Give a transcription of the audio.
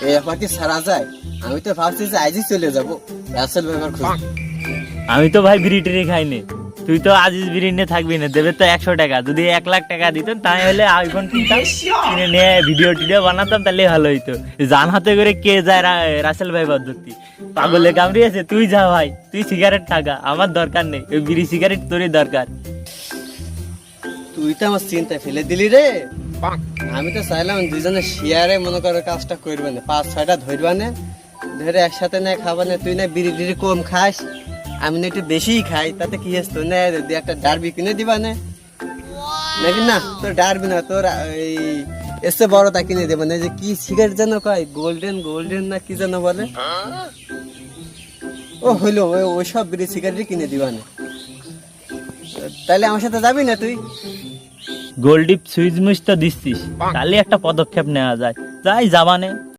এই ব্যাপার কি সারা যায়? আমি তো ভাবছি যে আজই চলে যাবো রাসেল ব্যাপার খুঁজে। আমি তো ভাই বিড়ি টিড়ি খাইনি, তুই তো আজিজ বিড়ি নিয়ে থাকবি না, দেবে তো 100 টাকা। যদি 1 লাখ টাকা দিত তাই হলে আইফোন কিনতাম, কিনে নিয়ে ভিডিও টিডিও বানাতাম, তাহলে ভালো হইতো। জান হাতে করে কে যায় রাসেল ভাই পদ্ধতি, পাগলে কামড়িয়েছে। তুই যা ভাই, তুই সিগারেট থাকা, আমার দরকার নেই, ওই বিড়ি সিগারেট তোরই দরকার। তুই তো আমার চিন্তায় ফেলে দিলি রে। আমি তো চাইলাম দুজনে শেয়ারে মনে করে কাজটা করবে না, 5-6টা ধরবা না, ধরে একসাথে না খাবা না। তুই না বিড়ি টিড়ি কম খাস, আমি না একটু বেশিই খাই, তাতে কি হচ্ছে? তোর না যদি একটা ডারবি কিনে দিবা না, নাকি না তোর ডারবি না, তোর এই এসে বড়টা কিনে দেবো না। যে কি সিগারেট যেন কয়, গোল্ডেন গোল্ডেন না কি যেন বলে, ও হইলো ওইসব বিড়ি সিগারেট কিনে দিবা না। তাহলে আমার সাথে যাবি না তুই? গোল্ডিপ সুইচ মুইচ তো দিচ্ছিস, তাহলে একটা পদক্ষেপ নেওয়া যায়, যাই যাবানে।